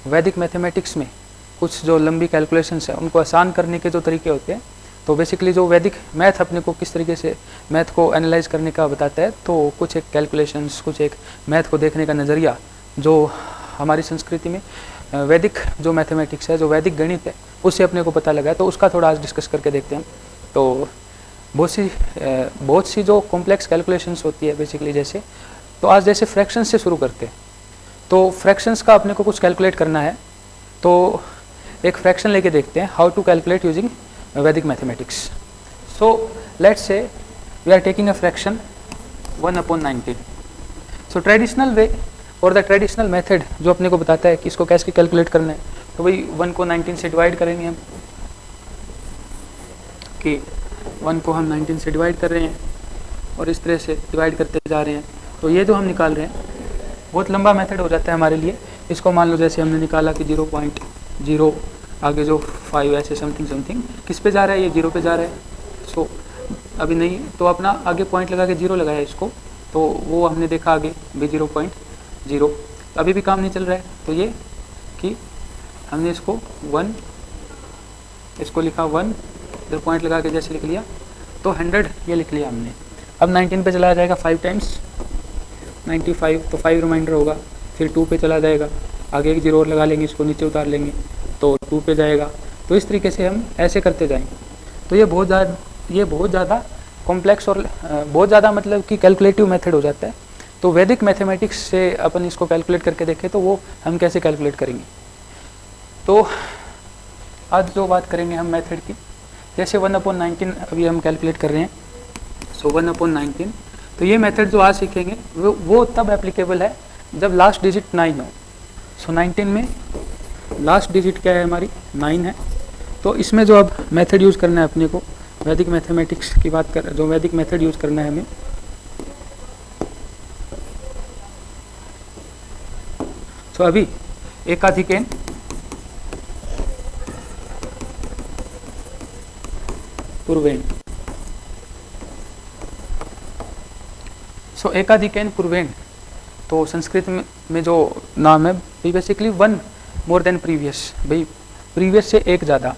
वैदिक मैथमेटिक्स में कुछ जो लंबी कैलकुलेशंस है उनको आसान करने के जो तरीके होते हैं, तो बेसिकली जो वैदिक मैथ अपने को किस तरीके से मैथ को एनालाइज करने का बताता है, तो कुछ एक कैलकुलेशंस, कुछ एक मैथ को देखने का नज़रिया जो हमारी संस्कृति में वैदिक जो मैथमेटिक्स है, जो वैदिक गणित है, उससे अपने को पता लगा है, तो उसका थोड़ा आज डिस्कस करके देखते हैं। तो बहुत सी जो कॉम्प्लेक्स कैलकुलेशंस होती है बेसिकली, जैसे तो आज जैसे फ्रैक्शन से शुरू करते हैं, तो फ्रैक्शंस का अपने को कुछ कैलकुलेट करना है, तो एक फ्रैक्शन लेके देखते हैं, how to calculate using Vedic mathematics. So let's say we are taking a fraction 1/19। So traditional way और द ट्रेडिशनल मेथड जो अपने को बताता है कि इसको कैसे कैलकुलेट करना है, तो वही 1 को 19 से डिवाइड करेंगे हम, कि 1 को हम 19 से डिवाइड कर रहे हैं और इस तरह से डिवाइड करते जा रहे हैं। तो ये जो हम निकाल रहे हैं बहुत लंबा मेथड हो जाता है हमारे लिए। इसको मान लो जैसे हमने निकाला कि 0.0 आगे जो 5 ऐसे समथिंग किस पे जा रहा है, ये 0 पे जा रहा है। सो अभी नहीं, तो अपना आगे पॉइंट लगा के 0 लगाया इसको, तो वो हमने देखा आगे भी 0.0, अभी भी काम नहीं चल रहा है। तो ये कि हमने इसको 1, इसको लिखा 1, इधर पॉइंट लगा के जैसे लिख लिया, तो 100 ये लिख लिया हमने। अब 19 पे चला जाएगा 5 टाइम्स 95, तो 5 रिमाइंडर होगा, फिर 2 पे चला जाएगा, आगे एक 0 और लगा लेंगे, इसको नीचे उतार लेंगे तो 2 पे जाएगा। तो इस तरीके से हम ऐसे करते जाएंगे। तो ये बहुत ज़्यादा कॉम्प्लेक्स और बहुत ज़्यादा मतलब कि कैलकुलेटिव मेथड हो जाता है। तो वैदिक मैथमेटिक्स से अपन इसको कैलकुलेट करके देखें तो वो हम कैसे कैलकुलेट करेंगे। तो आज जो बात करेंगे हम मेथड की, जैसे 1/19 अभी हम कैलकुलेट कर रहे हैं। सो 1/19, तो ये मेथड जो आज सीखेंगे वो तब एप्लीकेबल है जब लास्ट डिजिट 9 हो। सो 19 में लास्ट डिजिट क्या है हमारी, 9 है। तो इसमें जो अब मेथड यूज़ करना है अपने को, वैदिक मैथमेटिक्स की बात कर, जो वैदिक मेथड यूज़ करना है हमें, तो अभी एकाधिकेन पूर्वेण। सो एकाधिकेन पूर्वेण, तो संस्कृत में जो नाम है बेसिकली 1 मोर देन प्रीवियस, भाई प्रीवियस से एक ज़्यादा।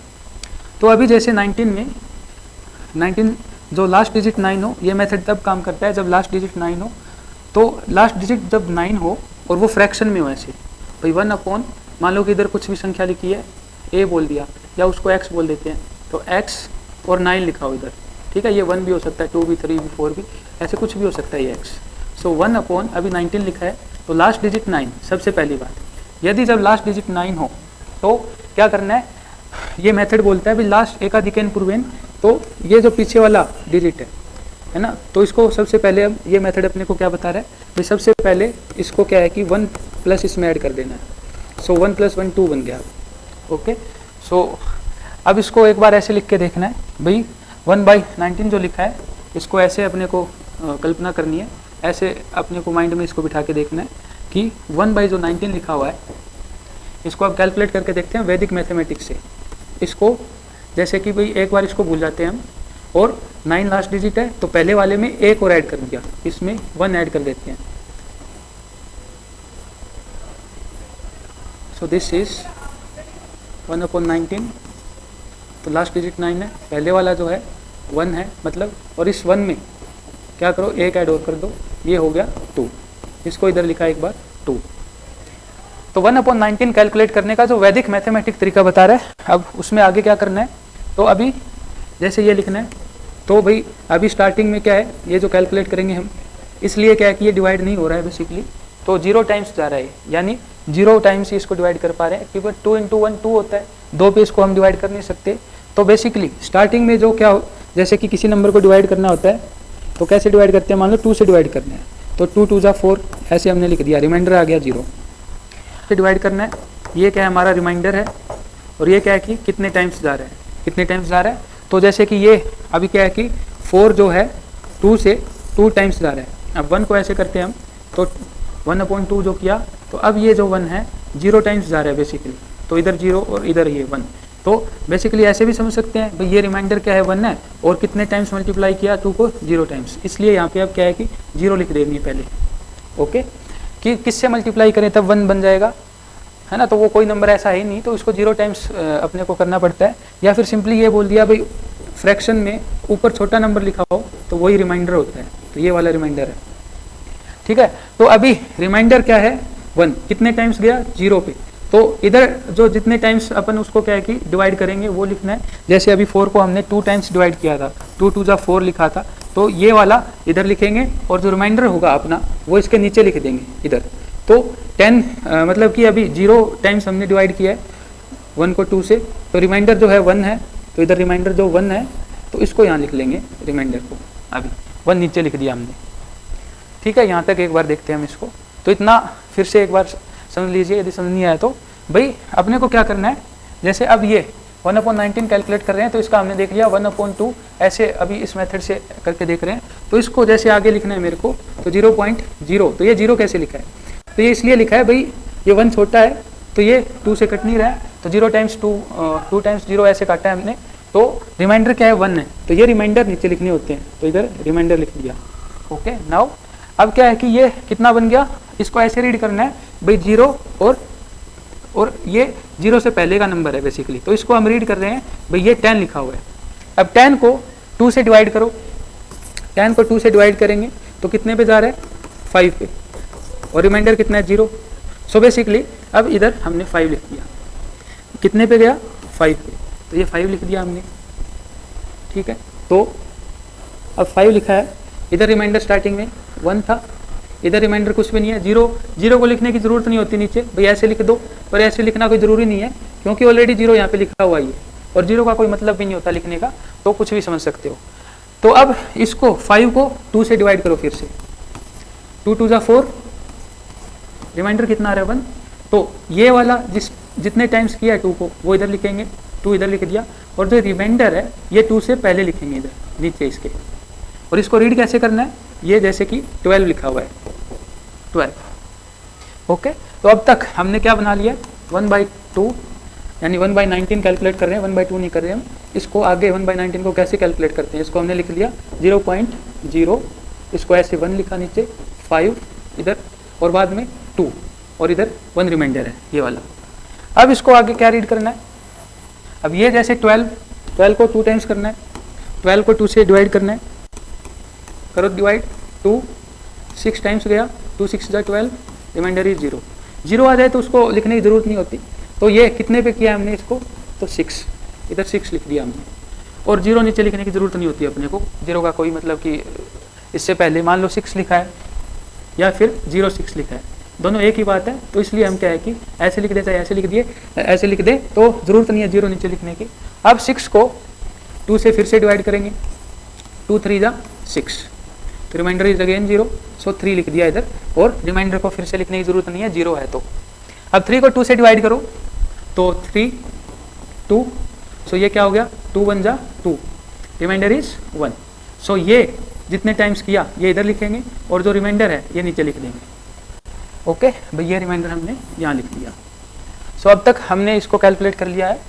तो अभी जैसे 19 जो लास्ट डिजिट 9 हो, ये मेथड तब काम करता है जब लास्ट डिजिट 9 हो। तो लास्ट डिजिट जब 9 हो और वो फ्रैक्शन में हो, ऐसे भाई 1 मान लो कि इधर कुछ भी संख्या लिखी है, a बोल दिया या उसको x बोल देते हैं, तो x और 9 लिखा हो इधर, ठीक है। ये 1 भी हो सकता है, 2 भी, 3 भी, 4 भी, ऐसे कुछ भी हो सकता है ये x। सो 1 अभी 19 लिखा है, तो लास्ट डिजिट 9 सबसे पहली बात। यदि जब लास्ट डिजिट 9 हो तो क्या करना है, ये मेथड बोलता है भी लास्ट एकाधिकेन पूर्वेन, तो ये जो पीछे वाला डिजिट है ना, तो इसको सबसे पहले अब ये मेथड अपने को क्या बता रहा है भाई, सबसे पहले इसको क्या है कि 1 प्लस इसमें ऐड कर देना है। सो 1 + 1 2 बन गया। ओके, सो अब इसको एक बार ऐसे लिख के देखना है भाई, 1/19 जो लिखा है इसको ऐसे अपने को कल्पना करनी है, ऐसे अपने को माइंड में इसको बिठा के देखना है कि 1/19 लिखा हुआ है, इसको अब कैलकुलेट करके देखते हैं वैदिक मैथमेटिक्स से। इसको जैसे कि भाई एक बार इसको भूल जाते हैं हम, और 9 लास्ट डिजिट है, तो पहले वाले में एक और ऐड कर दिया, इसमें 1 ऐड कर देते हैं। सो दिस इज 1/19, तो लास्ट डिजिट 9 है, पहले वाला जो है 1 है मतलब, और इस 1 में क्या करो, एक ऐड और कर दो, ये हो गया 2, इसको इधर लिखा एक बार 2। तो 1/19 कैलकुलेट करने का जो वैदिक मैथमेटिक तरीका बता रहा है। अब उसमें आगे क्या करना है, तो अभी जैसे ये लिखना है, तो भाई अभी स्टार्टिंग में क्या है, ये जो कैलकुलेट करेंगे हम, इसलिए क्या है कि ये डिवाइड नहीं हो रहा है बेसिकली, तो 0 टाइम्स जा रहा है, यानी 0 टाइम्स ही इसको डिवाइड कर पा रहे हैं, क्योंकि 2 × 1 2 होता है, 2 पे इसको हम डिवाइड कर नहीं सकते। तो बेसिकली स्टार्टिंग में जो क्या, जैसे कि किसी नंबर को डिवाइड करना होता है तो कैसे डिवाइड करते हैं, मान लो 2 से डिवाइड करना है, तो 2 × 2 = 4, ऐसे हमने लिख दिया, रिमाइंडर आ गया 0 से डिवाइड करना है। ये क्या है, हमारा रिमाइंडर है, और ये क्या है कि कितने टाइम्स जा रहा है, कितने टाइम्स जा रहा है। तो जैसे कि ये अभी क्या है कि 4 जो है 2 से 2 टाइम्स जा रहा है। अब 1 को ऐसे करते हैं हम, तो 1/2 जो किया, तो अब ये जो 1 है 0 टाइम्स जा रहा है बेसिकली, तो इधर 0 और इधर ये 1। तो बेसिकली ऐसे भी समझ सकते हैं भाई, ये रिमाइंडर क्या है 1 है, और कितने टाइम्स मल्टीप्लाई किया 2 को, 0 टाइम्स, इसलिए यहाँ पे अब क्या है कि 0 लिख देनी है पहले। ओके, कि किससे मल्टीप्लाई करें तब 1 बन जाएगा, है ना, तो वो कोई नंबर ऐसा है नहीं, तो इसको 0 टाइम्स अपने को करना पड़ता है। या फिर सिंपली ये बोल दिया भाई फ्रैक्शन में ऊपर छोटा नंबर लिखा हो तो वही रिमाइंडर होता है, तो ये वाला रिमाइंडर है। ठीक है, तो अभी रिमाइंडर क्या है 1, कितने टाइम्स गया 0 पे, तो इधर जो जितने टाइम्स अपन उसको क्या है कि डिवाइड करेंगे वो लिखना है। जैसे अभी 4 को हमने 2 टाइम्स डिवाइड किया था, 2 2 जा 4 लिखा था, तो ये वाला इधर लिखेंगे और जो रिमाइंडर होगा अपना वो इसके नीचे लिख देंगे इधर। तो 10 मतलब कि अभी 0 टाइम्स हमने डिवाइड किया है 1 को 2 से, तो रिमाइंडर जो है 1 है, तो इधर रिमाइंडर जो 1 है तो इसको यहाँ लिख लेंगे रिमाइंडर को, अभी 1 नीचे लिख दिया हमने। ठीक है, यहाँ तक एक बार देखते हैं हम इसको। तो इतना फिर से एक बार समझ लीजिए, यदि समझ नहीं आया तो भाई अपने को क्या करना है, जैसे अब ये 1/19 कैलकुलेट कर रहे हैं तो इसका हमने देख लिया 1/2, ऐसे अभी इस मेथड से करके देख रहे हैं। तो इसको जैसे आगे लिखना है मेरे को, तो 0.0, तो ये 0 कैसे लिखा है, तो ये इसलिए लिखा है भाई ये 1 छोटा है तो ये 2 से कट नहीं रहा है, तो 0 टाइम्स 2 टाइम्स 0 ऐसे काटा है हमने, तो रिमाइंडर क्या है 1 है, तो ये रिमाइंडर नीचे लिखने होते हैं, तो इधर रिमाइंडर लिख दिया। ओके, नाउ अब क्या है कि ये कितना बन गया, इसको ऐसे रीड करना है भाई 0 और ये 0 से पहले का नंबर है बेसिकली, तो इसको हम रीड कर रहे हैं भाई ये 10 लिखा हुआ है। अब 10 को 2 से डिवाइड करो, 10 को 2 से डिवाइड करेंगे तो कितने पे जा रहा है 5 पे, और रिमाइंडर कितना है 0। सो बेसिकली अब इधर हमने 5 लिख दिया, कितने पे गया 5 पे, तो ये 5 लिख दिया हमने। ठीक है, तो अब 5 लिखा है, इधर रिमाइंडर स्टार्टिंग में 1 था, इधर रिमाइंडर कुछ भी नहीं है, 0 को लिखने की जरूरत नहीं होती नीचे, भाई ऐसे लिख दो, पर ऐसे लिखना कोई जरूरी नहीं है क्योंकि ऑलरेडी 0 यहाँ पे लिखा हुआ ही है और 0 का कोई मतलब भी नहीं होता लिखने का, तो कुछ भी समझ सकते हो। तो अब इसको 5 को 2 से डिवाइड करो फिर से, 2 2 जा 4, रिमाइंडर कितना आ रहा है 1, तो ये वाला जितने टाइम्स किया है 2 को वो इधर लिखेंगे, 2 इधर लिख दिया, और जो रिमाइंडर है ये 2 से पहले लिखेंगे इधर नीचे इसके। और इसको रीड कैसे करना है, ये जैसे कि 12 लिखा हुआ है 12। ओके, तो अब तक हमने क्या बना लिया 1/2 यानी 1/19 कैलकुलेट कर रहे हैं, 1/2 नहीं कर रहे हम। इसको आगे 1/19 को कैसे कैलकुलेट करते हैं, इसको हमने लिख लिया 0.0, इसको ऐसे 1 लिखा नीचे, 5 इधर और बाद में 2 और इधर 1 रिमाइंडर है ये वाला। अब इसको आगे क्या रीड करना है, अब ये जैसे 12 को 2 टाइम्स करना है, 12 को 2 से डिवाइड करना है, करो डिवाइड, 2 6 टाइम्स गया, 2 6 जा 12, रिमाइंडर इज 0 आ जाए तो उसको लिखने की जरूरत नहीं होती। तो ये कितने पे किया हमने इसको, तो 6, इधर 6 लिख दिया हमने, और 0 नीचे लिखने की जरूरत नहीं होती अपने को, 0 का कोई मतलब कि इससे पहले मान लो 6 लिखा है या फिर 06 लिखा है, दोनों एक ही बात है, तो इसलिए हम क्या है कि ऐसे लिख दे चाहे ऐसे लिख दिए, ऐसे लिख दे तो जरूरत नहीं है 0 नीचे लिखने की। अब 6 को 2 से फिर से डिवाइड करेंगे, 2 3 जा 6, रिमाइंडर इज अगेन 0, सो 3 लिख दिया इधर, और रिमाइंडर को फिर से लिखने की जरूरत नहीं है 0 है तो। अब 3 को 2 से डिवाइड करो तो 3 2, सो ये क्या हो गया 2 1 जा 2, रिमाइंडर इज 1। सो ये जितने टाइम्स किया ये इधर लिखेंगे और जो रिमाइंडर है ये नीचे लिख देंगे। ओके भाई, ये रिमाइंडर हमने यहाँ लिख दिया। सो अब तक हमने इसको कैलकुलेट कर लिया है।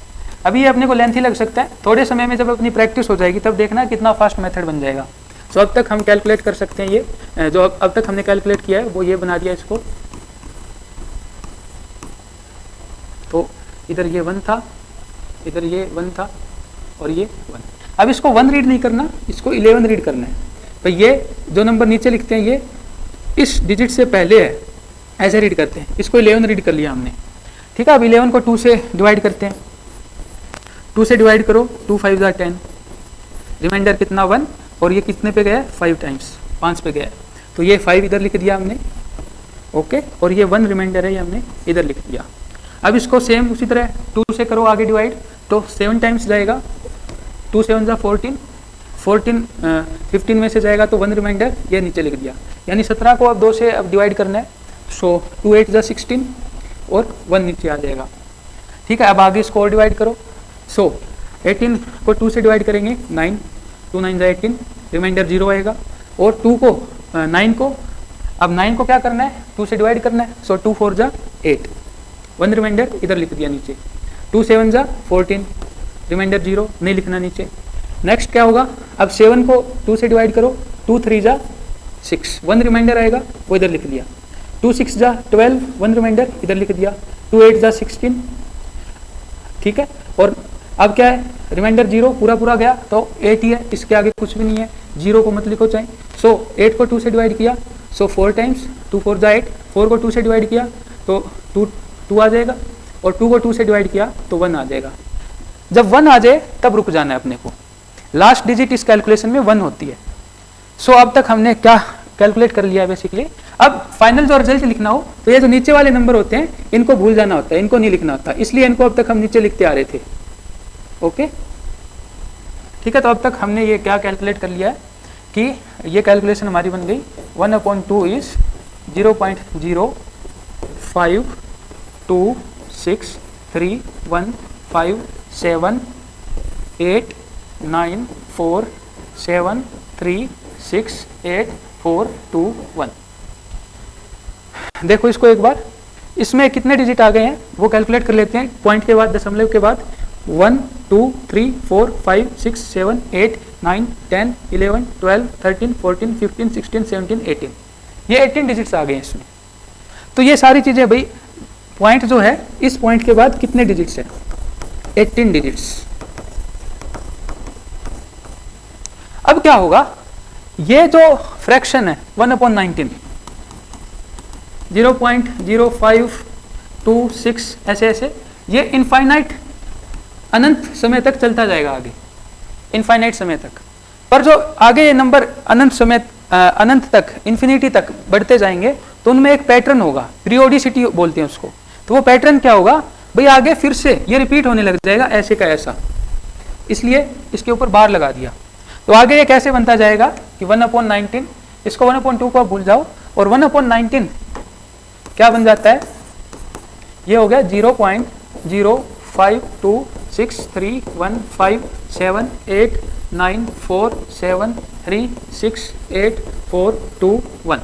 अभी ये अपने को लेंथी लग सकता है, थोड़े समय में जब अपनी प्रैक्टिस हो जाएगी तब देखना कितना फास्ट मेथड बन जाएगा। सो अब तक हम कैलकुलेट कर सकते हैं, ये जो अब तक हमने कैलकुलेट किया है वो ये बना दिया इसको। तो इधर ये 1 था, इधर ये 1 था और ये 1। अब इसको 1 रीड नहीं करना, इसको 11 रीड करना है। तो ये जो नंबर नीचे लिखते हैं ये इस डिजिट से पहले है, ऐसे रीड करते हैं। इसको 11 रीड कर लिया हमने, ठीक है। अब 11 को 2 से डिवाइड करते हैं, 2 से डिवाइड करो, 2 5 जा 10, रिमाइंडर कितना 1, और ये कितने पे गया 5 टाइम्स 5 पे गया, तो ये 5 इधर लिख दिया हमने। ओके, और ये 1 रिमाइंडर है ये हमने इधर लिख दिया। अब इसको सेम उसी तरह 2 से करो आगे डिवाइड, तो 7 टाइम्स जाएगा, 2 7 जा 14, 15 में से जाएगा तो 1 रिमाइंडर ये नीचे लिख दिया। यानी 17 को अब 2 से अब डिवाइड करना है, सो 2 8 जा 16 और 1 नीचे आ जाएगा, ठीक है। अब आगे इसको और डिवाइड करो, सो 18 को 2 से डिवाइड करेंगे 9, 2 9 जा 18, रिमाइंडर 0 आएगा। और 2 को 9 को, अब 9 को क्या करना है 2 से डिवाइड करना है, सो 2 4 जा 8, 1 रिमाइंडर इधर लिख दिया नीचे। 2 7 जा 14, रिमाइंडर 0 नहीं लिखना नीचे। नेक्स्ट क्या होगा, अब 7 को 2 से डिवाइड करो, 2 3 जा 6, 1 रिमाइंडर आएगा वो इधर लिख दिया। 2 6 जा 12, 1 रिमाइंडर इधर लिख दिया। 2 8 जा 16, ठीक है। और अब क्या है, रिमाइंडर 0 पूरा पूरा गया तो 8 ही है, इसके आगे कुछ भी नहीं है, 0 को मत लिखो चाहे। सो 8 को 2 से डिवाइड किया, सो 4 टाइम्स 2 4 जा 8, 4 को 2 से डिवाइड किया तो 2 आ जाएगा, और 2 को 2 से डिवाइड किया तो 1 आ जाएगा। जब 1 आ जाए तब रुक जाना है अपने को, लास्ट डिजिट इस कैलकुलेशन में 1 होती है। सो अब तक हमने क्या कैलकुलेट कर लिया बेसिकली। अब फाइनल जो रिजल्ट लिखना हो तो ये जो नीचे वाले नंबर होते हैं इनको भूल जाना होता है, इनको नहीं लिखना होता, इसलिए इनको अब तक हम नीचे लिखते आ रहे थे। ओके, ठीक है। तो अब तक हमने ये क्या कैलकुलेट कर लिया है कि ये कैलकुलेशन हमारी बन गई 1/2 इज 0.0522631578947368421। देखो इसको एक बार, इसमें कितने डिजिट आ गए हैं वो कैलकुलेट कर लेते हैं। पॉइंट के बाद, दशमलव के बाद 1 2 3 4 5 6 7 8 9 10 11 12 13 14 15 16 17 18, ये 18 डिजिट्स आ गए हैं इसमें। तो ये सारी चीजें भाई, पॉइंट जो है इस पॉइंट के बाद कितने डिजिट्स है, 18 डिजिट्स। अब क्या होगा, ये जो फ्रैक्शन है 1/19 0.0526 ऐसे ऐसे, ये इनफाइनाइट अनंत समय तक चलता जाएगा आगे, इनफाइनाइट समय तक। पर जो आगे ये नंबर अनंत समय अनंत तक, इन्फिनिटी तक बढ़ते जाएंगे तो उनमें एक पैटर्न होगा, पीरियोडिसिटी बोलते हैं उसको। तो वो पैटर्न क्या होगा भाई, आगे फिर से ये रिपीट होने लग जाएगा ऐसे का ऐसा, इसलिए इसके ऊपर बार लगा दिया। तो आगे ये कैसे बनता जाएगा कि 1/19, इसको 1/2 को आप भूल जाओ, और 1/19 क्या बन जाता है, ये हो गया 0.052631578947368421।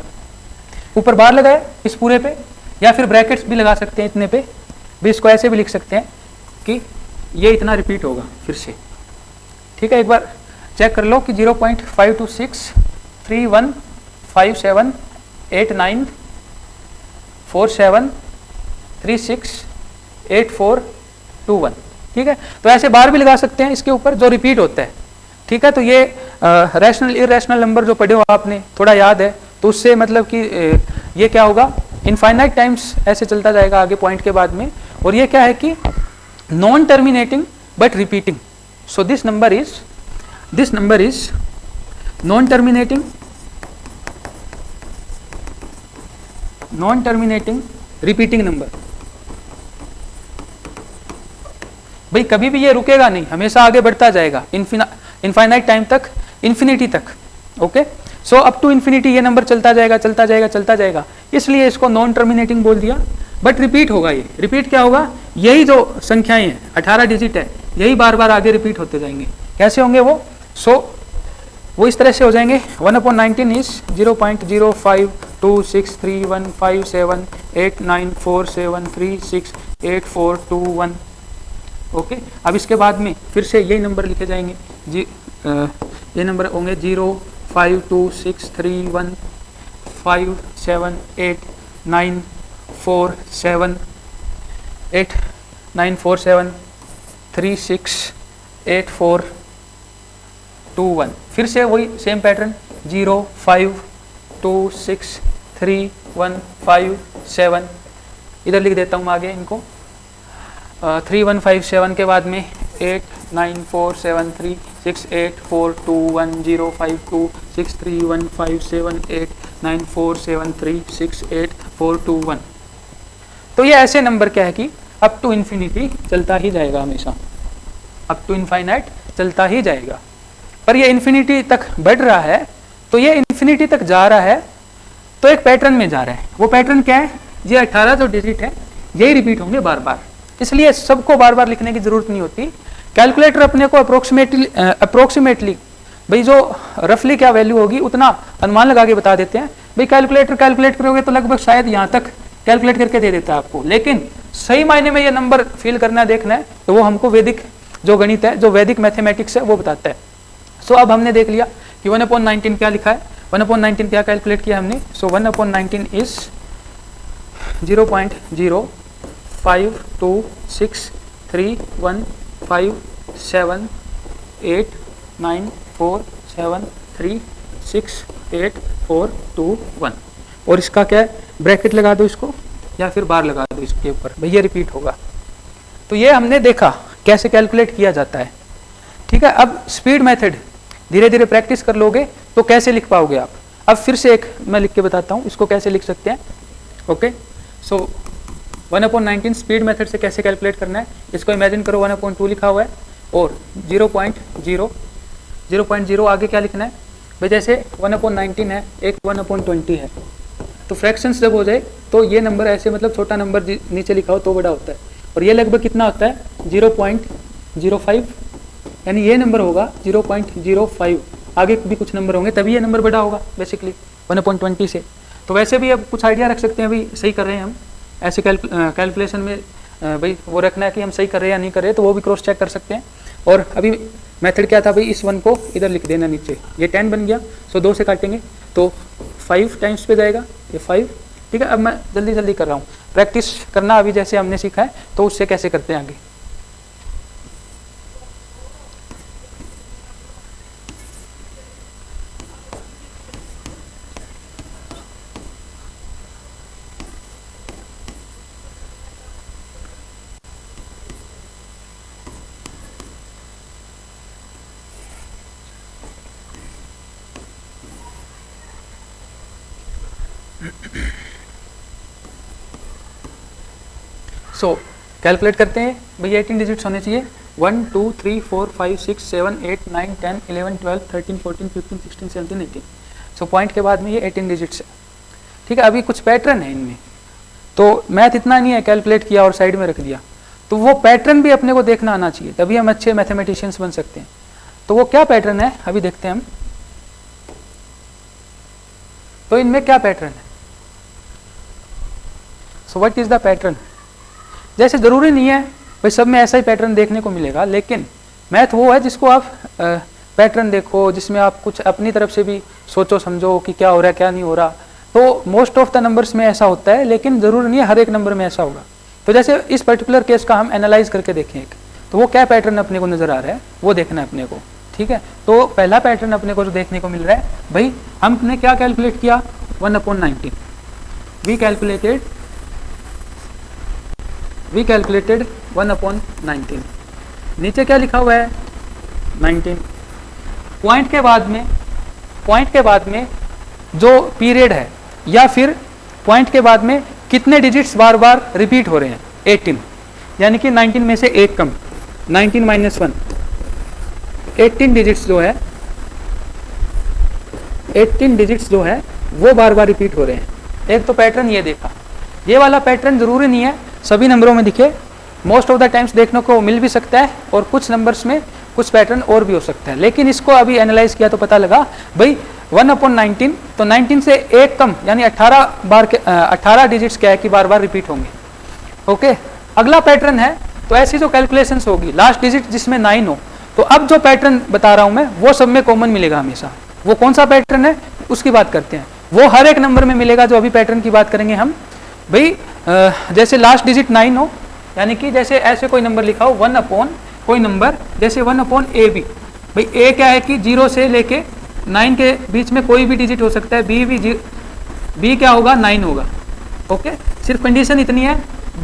ऊपर बार लगाए इस पूरे पे, या फिर ब्रैकेट्स भी लगा सकते हैं इतने पे भी, इसको ऐसे भी लिख सकते हैं कि ये इतना रिपीट होगा फिर से, ठीक है। एक बार चेक कर लो कि 0.52631578947368421, ठीक है। तो ऐसे बार भी लगा सकते हैं इसके ऊपर जो रिपीट होता है, ठीक है। तो ये रैशनल इरैशनल नंबर जो पढ़े हो आपने, थोड़ा याद है तो उससे मतलब कि ये क्या होगा, इनफाइनाइट टाइम्स ऐसे चलता जाएगा आगे पॉइंट के बाद में। और ये क्या है कि non terminating but repeating. So this number is non terminating repeating number. भाई कभी भी ये रुकेगा नहीं, हमेशा आगे बढ़ता जाएगा इनफाइनाइट टाइम तक, इन्फिनिटी तक। Okay, so up to infinity ये नंबर चलता जाएगा, इसलिए इसको नॉन टर्मिनेटिंग बोल दिया। बट रिपीट होगा, ये रिपीट क्या होगा, यही जो संख्याएं हैं 18 डिजिट है, यही बार बार आगे रिपीट होते जाएंगे। कैसे होंगे वो, वो इस तरह से हो जाएंगे 1/19 इज 0.0522631578947368421। ओके, अब इसके बाद में फिर से यही नंबर लिखे जाएंगे ये नंबर होंगे 05263157894736841। फिर से वही सेम पैटर्न 052631557, इधर लिख देता हूँ आगे इनको 3157 के बाद में 8947368421052631578947368421। तो ये ऐसे नंबर क्या है कि अप टू इन्फिनिटी चलता ही जाएगा, हमेशा अप टू इनफाइनाइट चलता ही जाएगा। पर ये इन्फिनिटी तक बढ़ रहा है, तो ये इन्फिनिटी तक जा रहा है तो एक पैटर्न में जा रहा है। वो पैटर्न क्या है, ये 18 जो डिजिट है यही रिपीट होंगे बार बार, इसलिए सबको बार बार लिखने की जरूरत नहीं होती। कैलकुलेटर अपने को अप्रोक्सीमेटली भाई जो रफली क्या वैल्यू होगी उतना अनुमान लगा के बता देते हैं। भाई कैलकुलेटर कैलकुलेट करोगे तो लगभग शायद यहाँ तक कैलकुलेट करके दे देता है आपको, लेकिन सही मायने में ये नंबर फील करना है, देखना है, तो वो हमको वैदिक जो गणित है, जो वैदिक मैथमेटिक्स है वो बताता है। सो अब हमने देख लिया कि 1/19 क्या लिखा है, 1/19 क्या कैलकुलेट किया हमने। सो 1/19 इज 0.0522631578947368421। 5 2 6 3 1 5 7 8 9 4 7 3 6 8 4 2 1। और इसका क्या है, ब्रैकेट लगा दो इसको या फिर बार लगा दो इसके ऊपर, भैया रिपीट होगा। तो ये हमने देखा कैसे कैलकुलेट किया जाता है। ठीक है, अब स्पीड मेथड धीरे धीरे प्रैक्टिस कर लोगे तो कैसे लिख पाओगे आप। अब फिर से एक मैं लिख के बताता हूँ इसको कैसे लिख सकते हैं। ओके, सो 1/19 स्पीड मेथड से कैसे कैलकुलेट करना है, इसको इमेजिन करो 1/2 लिखा हुआ है और 0.0 आगे क्या लिखना है भाई, जैसे 1/19 है, एक 1/20 है, तो फ्रैक्शंस जब हो जाए तो ये नंबर ऐसे मतलब छोटा नंबर नीचे लिखा हो तो बड़ा होता है, और ये लगभग कितना होता है 0.05, यानी ये नंबर होगा 0.05, आगे भी कुछ नंबर होंगे तभी ये नंबर बड़ा होगा बेसिकली 1/20 से। तो वैसे भी अब कुछ आइडिया रख सकते हैं, भाई सही कर रहे हैं हम, ऐसे कैलकुलेशन में भाई वो रखना है कि हम सही कर रहे हैं या नहीं कर रहे, तो वो भी क्रॉस चेक कर सकते हैं। और अभी मेथड क्या था भाई, इस 1 को इधर लिख देना नीचे, ये 10 बन गया, सो 2 से काटेंगे तो 5 टाइम्स पे जाएगा ये 5। ठीक है, अब मैं जल्दी जल्दी कर रहा हूँ, प्रैक्टिस करना अभी जैसे हमने सीखा है तो उससे कैसे करते हैं आगे। सो कैलकुलेट करते हैं भाई, 18 डिजिट्स होने चाहिए, 1 2 3 4 5 6 7 8 9 10 11 12 13 14 15 16 17 18। सो पॉइंट के बाद में ये 18 डिजिट्स है। ठीक है, अभी कुछ पैटर्न है इनमें, तो मैथ इतना नहीं है कैलकुलेट किया और साइड में रख दिया, तो वो पैटर्न भी अपने को देखना आना चाहिए, तभी हम अच्छे मैथमेटिशियंस बन सकते हैं। तो वो क्या पैटर्न है अभी देखते हैं हम। तो इनमें क्या पैटर्न है, so what is the pattern. जैसे ज़रूरी नहीं है भाई सब में ऐसा ही पैटर्न देखने को मिलेगा, लेकिन मैथ वो है जिसको आप पैटर्न देखो, जिसमें आप कुछ अपनी तरफ से भी सोचो समझो कि क्या हो रहा है क्या नहीं हो रहा। तो मोस्ट ऑफ द नंबर्स में ऐसा होता है, लेकिन ज़रूरी नहीं है हर एक नंबर में ऐसा होगा। तो जैसे इस पर्टिकुलर केस का हम एनालाइज करके देखें एक, तो वो क्या पैटर्न अपने को नज़र आ रहा है वो देखना है अपने को। ठीक है, तो पहला पैटर्न अपने को जो देखने को मिल रहा है भाई, हमने क्या कैलकुलेट किया 1/19, वी कैलकुलेटेड 1/19। नीचे क्या लिखा हुआ है 19। पॉइंट के बाद में जो पीरियड है या फिर पॉइंट के बाद में कितने डिजिट्स बार बार रिपीट हो रहे हैं 18, यानी कि 19 में से एक कम 19 - 1, 18 डिजिट्स जो है वो बार बार रिपीट हो रहे हैं। एक तो पैटर्न ये देखा, ये वाला पैटर्न जरूरी नहीं है सभी नंबरों में दिखे, मोस्ट ऑफ द टाइम्स देखने को मिल भी सकता है, और कुछ नंबर्स में कुछ पैटर्न और भी हो सकता है। लेकिन इसको अभी एनालाइज किया तो पता लगा भाई 1/19, तो 19 से एक कम यानी 18 डिजिट्स क्या है कि बार बार रिपीट होंगे। ओके, अगला पैटर्न है, तो ऐसी जो कैलकुलेशंस होगी लास्ट डिजिट जिसमें 9 हो, तो अब जो पैटर्न बता रहा हूं मैं वो सब में कॉमन मिलेगा हमेशा। वो कौन सा पैटर्न है उसकी बात करते हैं, वो हर एक नंबर में मिलेगा। जो अभी पैटर्न की बात करेंगे हम भाई, जैसे लास्ट डिजिट 9 हो, यानी कि जैसे ऐसे कोई नंबर लिखा हो 1/ कोई नंबर, जैसे 1/AB, भाई ए क्या है कि 0 से लेके 9 के बीच में कोई भी डिजिट हो सकता है, बी क्या होगा 9 होगा। ओके, सिर्फ कंडीशन इतनी है,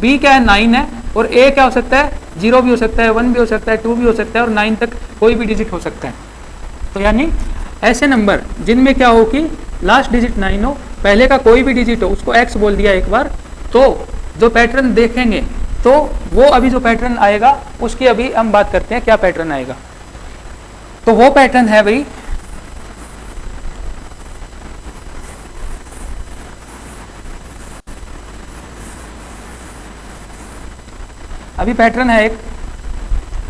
बी क्या है 9 है, और ए क्या हो सकता है 0 भी हो सकता है, 1 भी हो सकता है, 2 भी हो सकता है, और 9 तक कोई भी डिजिट हो सकता है। तो यानी ऐसे नंबर जिनमें क्या हो कि लास्ट डिजिट 9 हो, पहले का कोई भी डिजिट हो, उसको x बोल दिया एक बार, तो जो पैटर्न देखेंगे तो वो अभी जो पैटर्न आएगा उसकी अभी हम बात करते हैं क्या पैटर्न आएगा। तो वो पैटर्न है भाई, अभी पैटर्न है एक,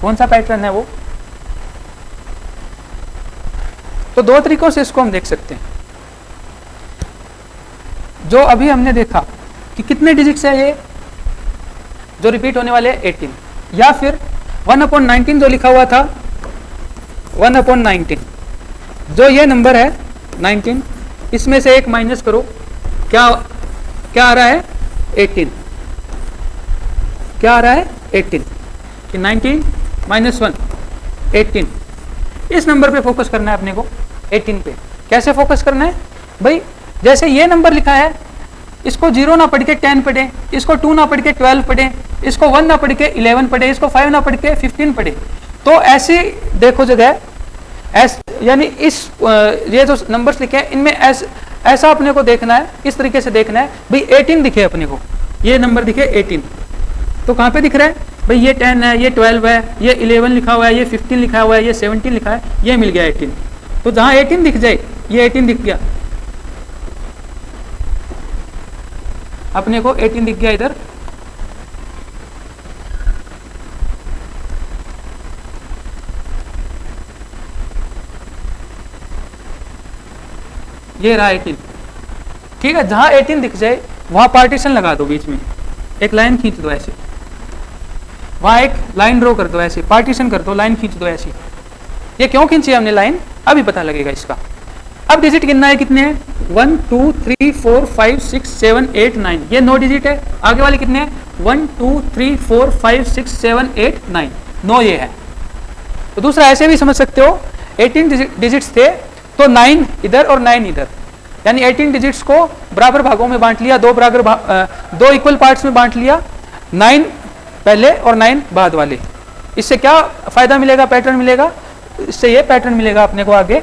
कौन सा पैटर्न है वो, तो दो तरीकों से इसको हम देख सकते हैं। जो अभी हमने देखा कि कितने डिजिट्स है ये जो रिपीट होने वाले 18, या फिर 1/19 जो लिखा हुआ था 1/19, जो ये नंबर है 19, इसमें से एक माइनस करो, क्या आ रहा है 18। क्या आ रहा है 18, कि 19 माइनस 1 18। इस नंबर पे फोकस करना है अपने को, 18 पे। कैसे फोकस करना है भाई, जैसे ये नंबर लिखा है इसको 0 ना पढ़ के 10 पढ़े, इसको 2 ना पढ़ के 12 पढ़े, इसको 1 ना पढ़ के 11 पढ़े, इसको 5 ना पढ़ के 15 पढ़े। तो ऐसी देखो जगह यानी इस ये जो नंबर्स लिखे हैं इनमें ऐसा अपने को देखना है, इस तरीके से देखना है भाई 18 दिखे अपने को, ये नंबर दिखे 18, तो कहाँ पे दिख रहा है भाई, ये 10 है, ये 12 है, ये 11 लिखा हुआ है, ये 15 लिखा हुआ है, ये 17 लिखा है, ये मिल गया 18। तो जहां 18 दिख जाए, ये 18 दिख गया अपने को, 18 दिख गया इधर। ये रहा 18, ठीक है। जहां 18 दिख जाए वहां पार्टीशन लगा दो, बीच में एक लाइन खींच दो ऐसे, वहां एक लाइन ड्रॉ कर दो ऐसे, पार्टीशन कर दो, लाइन खींच दो ऐसी। ये क्यों खींची हमने लाइन, अभी पता लगेगा इसका। अब डिजिट गिनना है, कितने हैं 1 2 3 4 5 6 7 8 9, ये 9 डिजिट है। आगे वाले कितने हैं 1 2 3 4 5 6 7 8 9, 9 ये है। तो दूसरा ऐसे भी समझ सकते हो, 18 डिजिट्स थे तो 9 इधर और 9 इधर, यानी 18 डिजिट्स को बराबर भागों में बांट लिया, दो इक्वल पार्ट्स में बांट लिया, 9 पहले और 9 बाद वाले। इससे क्या फायदा मिलेगा, पैटर्न मिलेगा, इससे ये पैटर्न मिलेगा अपने को आगे।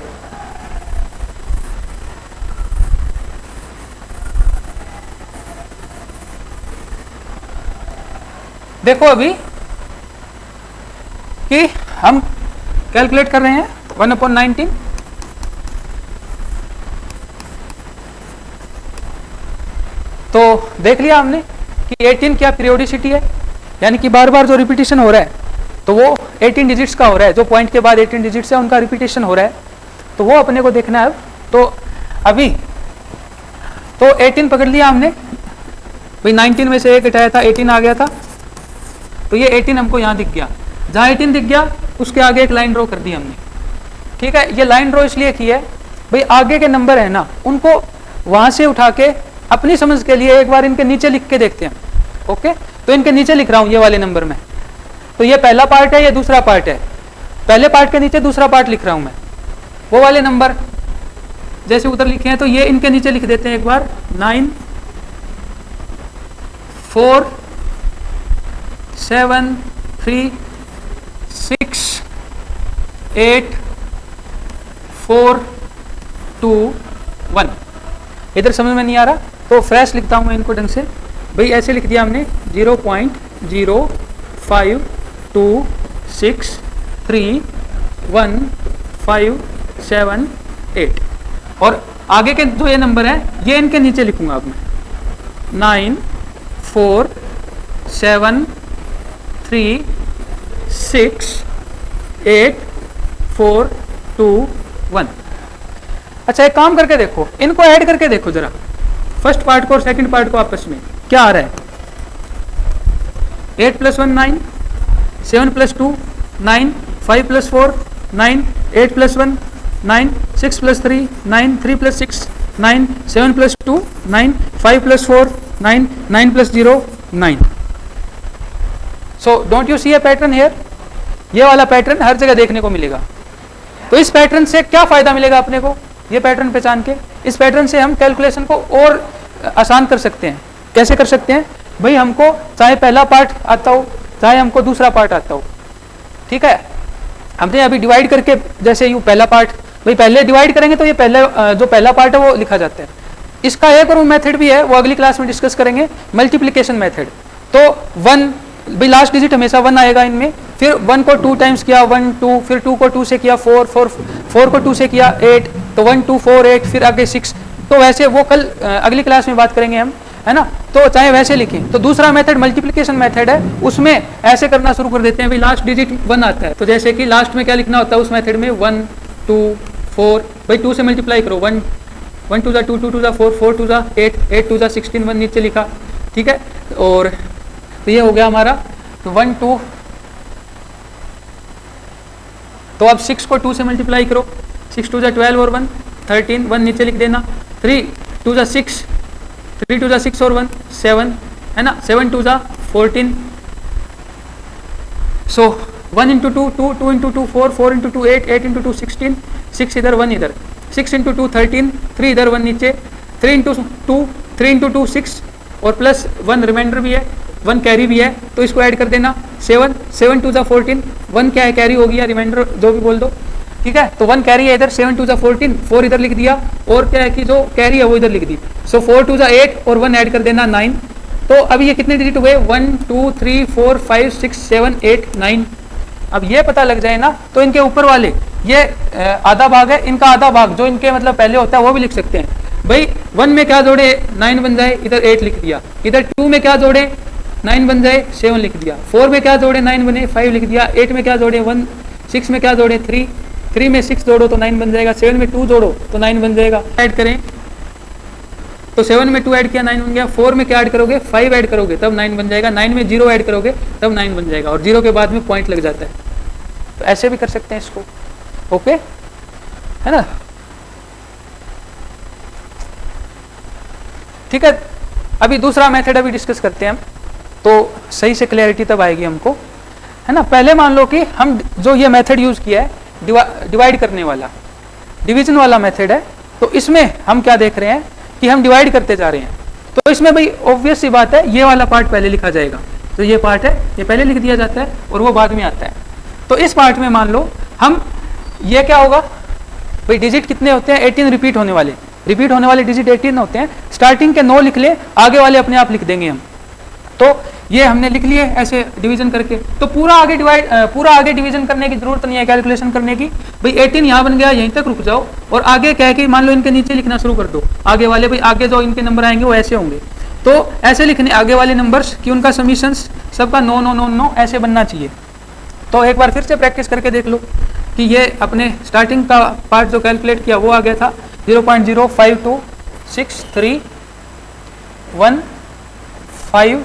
देखो अभी कि हम कैलकुलेट कर रहे हैं 1/19, तो देख लिया हमने कि 18 क्या पीरियोडिसिटी है, यानी कि बार बार जो रिपीटिशन हो रहा है तो वो 18 डिजिट्स का हो रहा है, जो पॉइंट के बाद 18 डिजिट्स है उनका रिपीटिशन हो रहा है, तो वो अपने को देखना है। अब तो अभी तो 18 पकड़ लिया हमने भाई, 19 में से एक हटाया था 18 आ गया था, तो ये 18 हमको यहाँ दिख गया। जहाँ 18 दिख गया उसके आगे एक लाइन ड्रॉ कर दी हमने, ठीक है। ये लाइन ड्रॉ इसलिए की है भाई, आगे के नंबर है ना उनको वहां से उठा के अपनी समझ के लिए एक बार इनके नीचे लिख के देखते हैं। ओके, तो इनके नीचे लिख रहा हूं ये वाले नंबर में, तो ये पहला पार्ट है, ये दूसरा पार्ट है, पहले पार्ट के नीचे दूसरा पार्ट लिख रहा हूं मैं। वो वाले नंबर जैसे उधर लिखे हैं तो ये इनके नीचे लिख देते हैं एक बार, 9 4 7 3 6 8 4 2 1। इधर समझ में नहीं आ रहा तो फ्रेश लिखता हूं मैं इनको ढंग से भाई, ऐसे लिख दिया हमने 0.05263157 और आगे के जो ये नंबर है ये इनके नीचे लिखूंगा अब मैं, 9 4 7 3 6 8 4 2 1। अच्छा एक काम करके देखो, इनको ऐड करके देखो जरा, फर्स्ट पार्ट को और सेकंड पार्ट को आपस में क्या आ रहा है। 8 + 1 9, 7 + 2 9, 5 + 4 9, 8 + 1 9, 6 + 3 9, 3 + 6 9, 7 + 2 9, 5 + 4 9, 9 + 0 9। So don't you see a pattern here, ये वाला पैटर्न हर जगह देखने को मिलेगा। तो इस पैटर्न से क्या फायदा मिलेगा अपने को, ये पैटर्न पहचान के, इस पैटर्न से हम कैलकुलेशन को और आसान कर सकते हैं। कैसे कर सकते हैं भाई, हमको चाहे पहला पार्ट आता हो चाहे हमको दूसरा पार्ट आता हो, ठीक है। हमने अभी डिवाइड करके जैसे यू पहला पार्ट भाई पहले डिवाइड करेंगे तो ये पहले जो पहला पार्ट है वो लिखा जाता है। इसका एक और मेथड भी है, वो अगली क्लास में डिस्कस करेंगे, मल्टीप्लिकेशन मेथड। तो 1 भाई लास्ट डिजिट हमेशा 1 आएगा इनमें, फिर 1 को 2 टाइम्स किया 1 2, फिर 2 को 2 से किया 4 4 को 2 से किया 8, तो 1 2 4 8, फिर आगे 6। तो वैसे वो कल अगली क्लास में बात करेंगे हम, है ना। तो चाहे वैसे लिखें। तो दूसरा मेथड मल्टीप्लिकेशन मेथड है, उसमें ऐसे करना शुरू कर देते हैं भाई, लास्ट डिजिट 1 आता है तो जैसे कि लास्ट में क्या लिखना होता है उस मेथड में 1 2 4 भाई 2 से मल्टीप्लाई करो, 1 1 2 2 2 2 4 4 2 8 8 2 16 1 नीचे लिखा, ठीक है। और तो ये हो गया हमारा, तो 1 2, तो अब 6 को 2 से मल्टीप्लाई करो, 6 2 12 और 1 13 1 नीचे लिख देना, 3 2 6 3 2 6 और 1 7, है ना, 7 2 14 सो 1 इंटू 2 2, 2 इंटू 2 4, 4 इंटू 2 8, 8 इंटू 2 16, 6 इधर 1 इधर, 6 इंटू 2 13, 3 इधर 1 नीचे, 3 इंटू 2 3 इंटू 2 6 और प्लस 1 रिमाइंडर भी है, 1 कैरी भी है, तो इसको ऐड कर देना 7, 7 टू ज़ा 14, 1 क्या है कैरी हो गया, रिमाइंडर जो भी बोल दो, ठीक है। तो 1 कैरी है इधर, 7 टू ज़ा 14, 4 इधर लिख दिया, और क्या है कि जो कैरी है वो इधर लिख दी। सो 4 टू ज़ा 8 और 1 ऐड कर देना 9। तो अभी ये कितने डिजिट हुए, 1 2 3 4 5 6 7 8 9। अब ये पता लग जाए ना, तो इनके ऊपर वाले ये आधा भाग है, इनका आधा भाग जो इनके मतलब पहले होता है वो भी लिख सकते हैं भाई। 1 में क्या जोड़े 9 बन जाए, इधर 8 लिख दिया, इधर 2 में क्या जोड़े 9 बन जाए 7 लिख दिया, 4 में क्या जोड़े 9 बने 5 लिख दिया, 8 में क्या जोड़े 1, 6 में क्या जोड़े 3, 3 में 6 जोड़ो तो 9 बन जाएगा, 7 में 2 जोड़ो तो 9 बन जाएगा। ऐड करें तो 7 में 2 ऐड किया 9 बन गया, 4 में क्या ऐड करोगे 5 ऐड करोगे तब 9 बन जाएगा, 9 में 0 ऐड करोगे तब 9 बन जाएगा, और 0 के बाद में पॉइंट लग जाता है। तो ऐसे भी कर सकते हैं इसको, ओके है ना, ठीक है। अभी दूसरा मेथड अभी डिस्कस करते हैं हम, तो सही से क्लैरिटी तब आएगी हमको, है ना। पहले मान लो कि हम जो ये मेथड यूज किया है डिवाइड करने वाला, डिवीजन वाला मेथड है, तो इसमें हम क्या देख रहे हैं कि हम डिवाइड करते जा रहे हैं। तो इसमें भाई ऑब्वियस सी बात है, ये वाला पार्ट पहले लिखा जाएगा, तो ये पार्ट है ये पहले लिख दिया जाता है और वो बाद में आता है। तो इस पार्ट में मान लो हम ये क्या होगा भाई, डिजिट कितने होते हैं 18 रिपीट होने वाले डिजिट 18 होते हैं। स्टार्टिंग के 9 लिख ले, आगे वाले अपने आप लिख देंगे हम। तो ये हमने लिख लिए ऐसे डिवीजन करके, तो पूरा आगे डिवीजन करने की जरूरत नहीं है, कैलकुलेशन करने की। भाई 18 यहाँ बन गया, यहीं तक रुक जाओ, और आगे क्या है कि मान लो इनके नीचे लिखना शुरू कर दो, आगे वाले भाई आगे जो इनके नंबर आएंगे वो ऐसे होंगे, तो ऐसे लिखने आगे वाले नंबर्स कि उनका समीशंस सबका 9 9 9 9 ऐसे बनना चाहिए। तो एक बार फिर से प्रैक्टिस करके देख लो कि ये अपने स्टार्टिंग का पार्ट जो कैलकुलेट किया वो आ गया था 0.05263157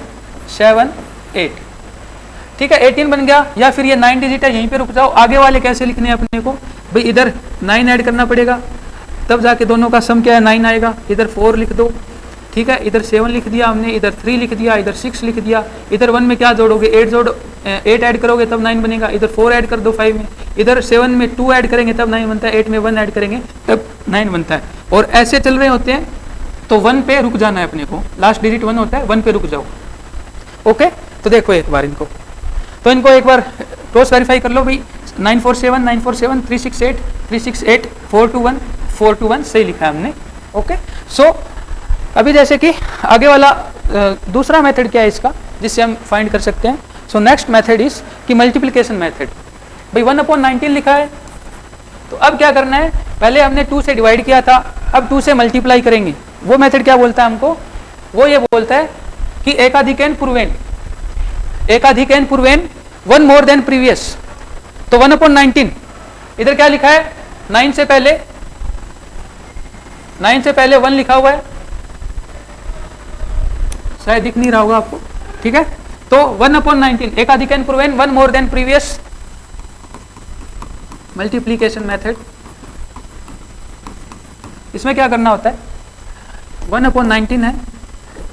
ठीक है, 18 बन गया। या फिर ये 9 डिजिट है, यहीं पे रुक जाओ। आगे वाले कैसे लिखने हैं अपने को भाई, इधर 9 ऐड करना पड़ेगा, तब जाके दोनों का सम क्या है 9 आएगा। इधर 4 लिख दो, ठीक है, इधर 7 लिख दिया हमने, इधर 3 लिख दिया, इधर 6 लिख दिया। इधर 1 में क्या जोड़ोगे 8 जोड़ो, 8 ऐड करोगे तब 9 बनेगा। इधर 4 ऐड कर दो 5 में, इधर 7 में 2 ऐड करेंगे तब 9 बनता है, 8 में 1 ऐड करेंगे तब 9 बनता है। और ऐसे चल रहे होते हैं, तो 1 पे रुक जाना है अपने को, लास्ट डिजिट 1 होता है, 1 पे रुक जाओ। ओके, तो देखो एक बार इनको, तो इनको एक बार क्रॉस वेरीफाई कर लो भाई। 947 947 368 368 421 421 सही लिखा है हमने। ओके, सो अभी जैसे कि आगे वाला दूसरा मेथड क्या है इसका, जिससे हम फाइंड कर सकते हैं। सो नेक्स्ट मेथड इज कि मल्टीप्लिकेशन मेथड। भाई 1/19 लिखा है, तो अब क्या करना है, पहले हमने 2 से डिवाइड किया था, अब 2 से मल्टीप्लाई करेंगे। वो मेथड क्या बोलता है हमको, वो ये बोलता है कि एकाधिकन पूर्वेन 1 मोर देन प्रीवियस। तो 1/19 इधर क्या लिखा है, 9 से पहले 1 लिखा हुआ है, शायद दिख नहीं रहा होगा आपको, ठीक है। तो 1/19 एकाधिकन पूर्वेन 1 more than previous multiplication method. इसमें क्या करना होता है, 1/19 है,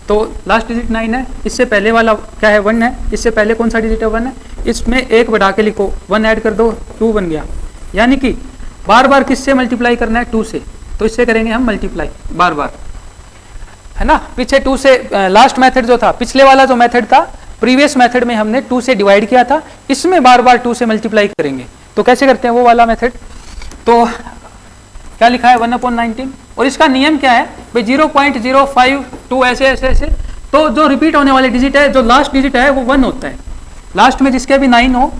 तो लास्ट डिजिट 9 है, इससे पहले वाला क्या है 1 है, इससे पहले कौन सा डिजिट है 1 है, इसमें 1 बढ़ा के लिखो, 1 ऐड कर दो 2 बन गया। यानी कि बार बार किससे मल्टीप्लाई करना है 2 से, तो इससे करेंगे हम मल्टीप्लाई बार बार, है ना। पीछे 2 से लास्ट मेथड जो था, पिछले वाला जो मेथड था प्रीवियस मेथड में हमने 2 से डिवाइड किया था, इसमें बार बार 2 से मल्टीप्लाई करेंगे। तो कैसे करते हैं वो वाला मेथड, तो क्या लिखा है 1/19, और इसका नियम क्या है भाई 0.052 ऐसे ऐसे ऐसे। तो जो रिपीट होने वाले डिजिट है, जो लास्ट डिजिट है वो 1 होता है, लास्ट में जिसके भी 9 हो,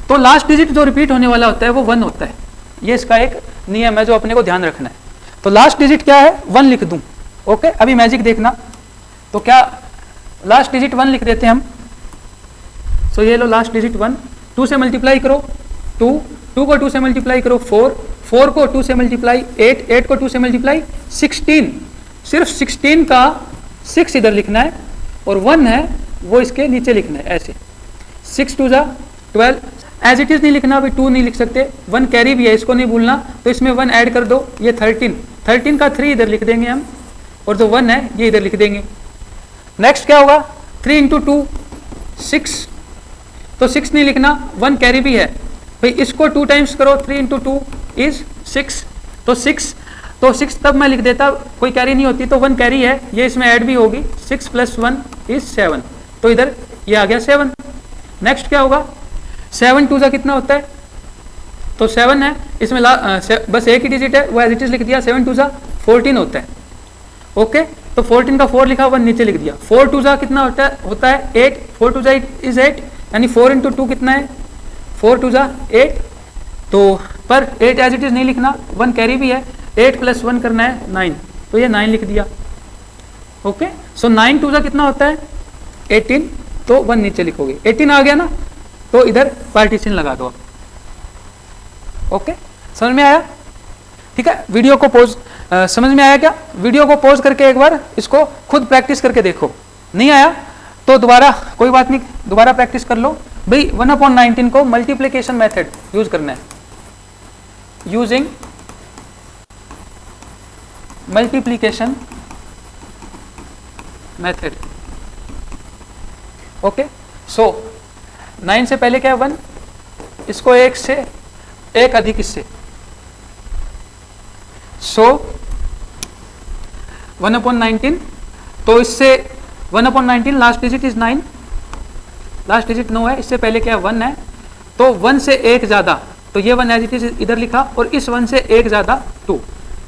तो लास्ट डिजिट जो रिपीट होने वाला होता है वो 1 होता है। ये इसका एक नियम है जो अपने को ध्यान रखना है। तो लास्ट डिजिट क्या है 1 लिख दूं, ओके। अभी मैजिक देखना, तो क्या लास्ट डिजिट 1 लिख देते हैं हम। सो ये लो लास्ट डिजिट 1, 2 से मल्टीप्लाई करो 2 को 2 से मल्टीप्लाई करो 4 को 2 से मल्टीप्लाई 8 को 2 से मल्टीप्लाई 16, सिर्फ 16 का 6 इधर लिखना है, और 1 है वो इसके नीचे लिखना है ऐसे। 6 2 जा 12, एज इट इज नहीं लिखना, अभी 2 नहीं लिख सकते, 1 कैरी भी है, इसको नहीं भूलना, तो इसमें 1 ऐड कर दो, ये 13 का 3 इधर लिख देंगे हम, और जो 1 है ये इधर लिख देंगे। नेक्स्ट क्या होगा 3 × 2 6, तो 6 नहीं लिखना, 1 कैरी भी है भाई, इसको 2 टाइम्स करो, 3 इंटू 2 इज 6, तो 6 तब मैं लिख देता, कोई कैरी नहीं होती, तो 1 कैरी है, ये इसमें ऐड भी होगी, 6 + 1 इज 7, तो इधर ये आ गया 7। नेक्स्ट क्या होगा, 7 2 जा कितना होता है, तो 7 है, इसमें बस एक ही डिजिट है, वो एज इट इज लिख दिया, 7 2 जा 14 होता है। ओके, तो 14 का 4 लिखा, 1 नीचे लिख दिया। 4 2 जा कितना होता है 8, 4 2 जा इज 8, यानी 4 इंटू 2 कितना है, 4 2 जा 8, तो पर 8 एज इट इज नहीं लिखना, 1 कैरी भी है, 8 + 1 करना है 9, तो ये 9 लिख दिया। ओके, सो 9 2 जा कितना होता है 18, तो 1 नीचे लिखोगे, 18 आ गया ना, तो इधर पार्टीशन लगा दो। ओके, समझ में आया? ठीक है, वीडियो को पॉज, समझ में आया क्या? वीडियो को पॉज करके एक बार इसको खुद प्रैक्टिस करके देखो, नहीं आया तो दोबारा, कोई बात नहीं, दोबारा प्रैक्टिस कर लो भाई। 1/19 को मल्टीप्लिकेशन मेथड यूज करना है, यूजिंग मल्टीप्लिकेशन मेथड। ओके, सो 9 से पहले क्या है 1, इसको 1 से 1 अधिक इससे, सो 1/19, तो इससे 1/19 last digit is 9, last digit 9 है, इससे पहले क्या है 1 है, तो 1 से 1 ज्यादा, तो ये 1 एज इट इज इधर लिखा, और इस 1 से 1 ज्यादा 2,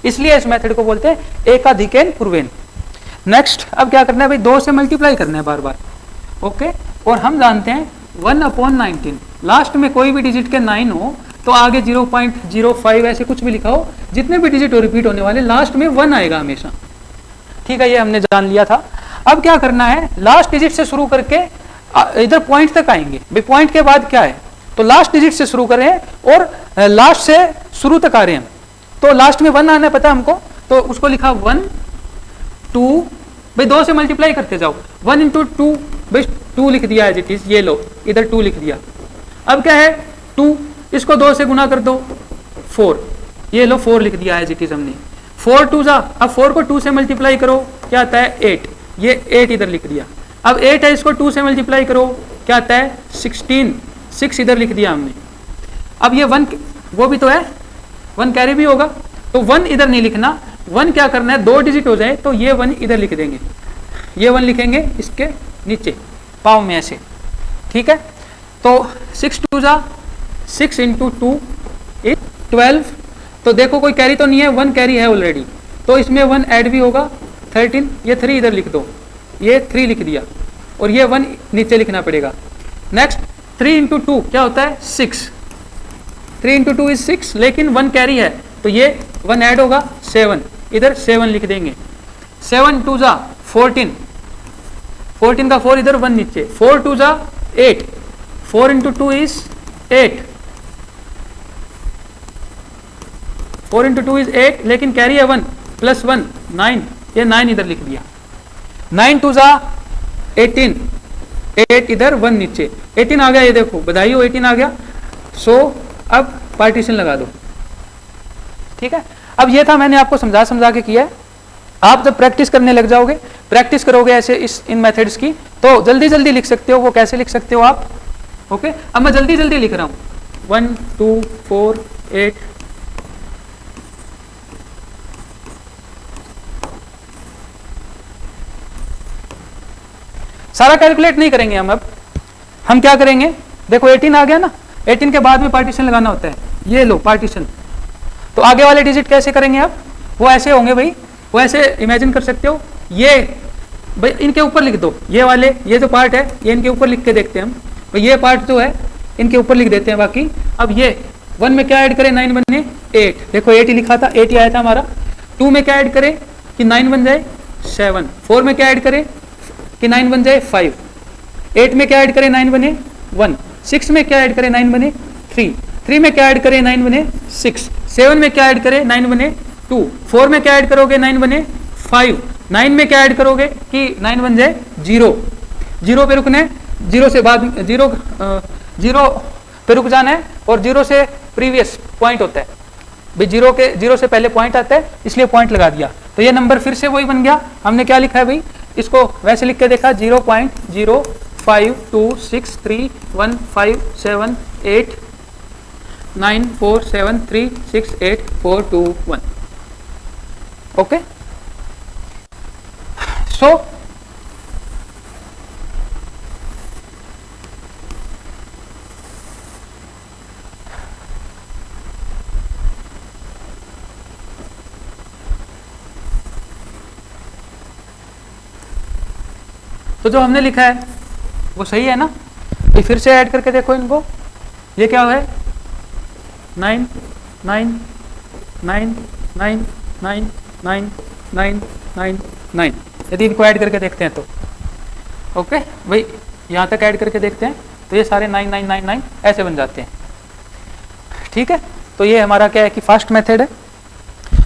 इसलिए इस मेथड को बोलते हैं एकाधिकेन पूर्वेन। नेक्स्ट, अब क्या करना है भाई, 2 से मल्टीप्लाई करना है बार बार। ओके, और हम जानते हैं 1/19 लास्ट में कोई भी डिजिट के 9 हो तो आगे 0.05 ऐसे कुछ भी लिखा हो, जितने भी डिजिट हो रिपीट होने वाले, लास्ट में 1 आएगा हमेशा। ठीक है, ये हमने जान लिया था। अब क्या करना है, लास्ट डिजिट से शुरू करके इधर पॉइंट तक आएंगे भाई, पॉइंट के बाद क्या है, तो लास्ट डिजिट से शुरू करें और लास्ट से शुरू तक आ रहे हैं, तो लास्ट में 1 आना है, पता है हमको, तो उसको लिखा 1 2 भाई, 2 से मल्टीप्लाई करते जाओ, 1 इंटू 2 भाई 2 लिख दिया एज इट इज, ये लो इधर 2 लिख दिया। अब क्या है 2, इसको 2 से गुना कर दो 4, ये लो 4 लिख दिया एज इट इज हमने। 4 2 जा, अब 4 को 2 से मल्टीप्लाई करो, क्या आता है 8, ये 8 इधर लिख दिया। अब 8 है, इसको 2 से मल्टीप्लाई करो, क्या आता है 16, 6 इधर लिख दिया हमने। अब ये 1 वो भी तो है, 1 कैरी भी होगा, तो 1 इधर नहीं लिखना, 1 क्या करना है 2 डिजिट हो जाए तो ये 1 इधर लिख देंगे, ये 1 लिखेंगे इसके नीचे पाव में ऐसे। ठीक है, तो 6 2 जा 6 इंटू 2 इज 12, तो देखो कोई कैरी तो नहीं है, 1 कैरी है ऑलरेडी, तो इसमें 1 ऐड भी होगा 13, ये 3 इधर लिख दो, ये 3 लिख दिया, और ये 1 नीचे लिखना पड़ेगा। नेक्स्ट 3 इंटू 2 क्या होता है 6, 3 इंटू 2 इज 6, लेकिन 1 कैरी है, तो ये 1 ऐड होगा 7, इधर 7 लिख देंगे। 7 2 जा 14, 14 का 4 इधर 1 नीचे, 4 2 जा 8, 4 इंटू 2 इज 8, 4 इंटू 2 इज 8, लेकिन कैरी है 1 + 1 9, ये 9 इधर लिख दिया। 9 2 जा 18, 8 इधर 1 नीचे, 18 आ गया, ये देखो बधाई हो 18 आ गया। सो अब पार्टीशन लगा दो। ठीक है, अब ये था मैंने आपको समझा के किया है। आप जब प्रैक्टिस करने लग जाओगे, प्रैक्टिस करोगे ऐसे इन मेथड्स की, तो जल्दी जल्दी लिख सकते हो। वो कैसे लिख सकते हो आप? ओके, अब मैं जल्दी जल्दी लिख रहा हूं, 1 2 4 8, सारा कैलकुलेट नहीं करेंगे हम क्या करेंगे, देखो 18 आ गया ना, 18 के बाद में पार्टीशन लगाना होता है, ये लो पार्टीशन। तो आगे वाले डिजिट कैसे करेंगे आप? वो ऐसे होंगे भाई, वो ऐसे इमेजिन कर सकते हो, ये भाई इनके ऊपर लिख दो, ये वाले, ये जो पार्ट है ये इनके ऊपर लिख के देखते हैं हम, भाई ये पार्ट जो है इनके ऊपर लिख देते हैं बाकी। अब ये 1 में क्या ऐड करें, 9 बने 8, देखो 8 ही लिखा था, 8 ही आया था हमारा। 2 में क्या ऐड करें कि 9 बन जाए 7, 4 में क्या ऐड करें कि 9 बन जाए 5, 8 में क्या ऐड करें 9 बने 1, 6 में क्या ऐड करें 9 बने 3, 3 में क्या ऐड करें 9 बने 6, 7 में क्या ऐड करें 9 बने 2, 4 में क्या ऐड करोगे 9 बने 5, 9 में क्या ऐड करोगे कि 9 बन जाए 0, 0 पे रुकना है, 0 से बाद 0 पे रुक जाना है, और 0 से प्रीवियस पॉइंट होता है भाई, 0 से पहले पॉइंट आता है, इसलिए पॉइंट लगा दिया। तो ये नंबर फिर से वही बन गया, हमने क्या लिखा है भाई, इसको वैसे लिख के देखा 0.05, 5 2 6 3 1 5 7 8 9 4 7 3 6 8 4 2 1. ओके, सो तो जो हमने लिखा है वो सही है ना? ये फिर से ऐड करके देखो इनको, ये क्या है 9 9 9 9 9 9 9 9 9। यदि इनको ऐड करके देखते हैं तो ओके भाई, यहाँ तक ऐड करके देखते हैं तो ये सारे 9 9 9 9 ऐसे बन जाते हैं। ठीक है, तो ये हमारा क्या है कि फास्ट मेथड है।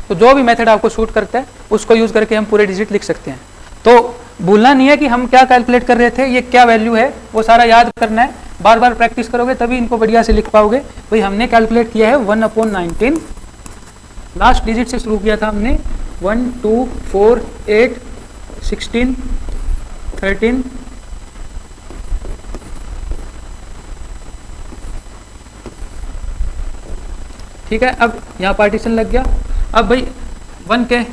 तो जो भी मेथड आपको सूट करता है उसको यूज करके हम पूरे डिजिट लिख सकते हैं। तो भूलना नहीं है कि हम क्या कैलकुलेट कर रहे थे, ये क्या वैल्यू है, वो सारा याद करना है। बार बार प्रैक्टिस करोगे तभी इनको बढ़िया से लिख पाओगे। भाई हमने कैलकुलेट किया है 1/19, लास्ट डिजिट से शुरू किया था हमने 1 2 4 8 16 13 ठीक है। अब यहाँ पार्टीशन लग गया। अब भाई 1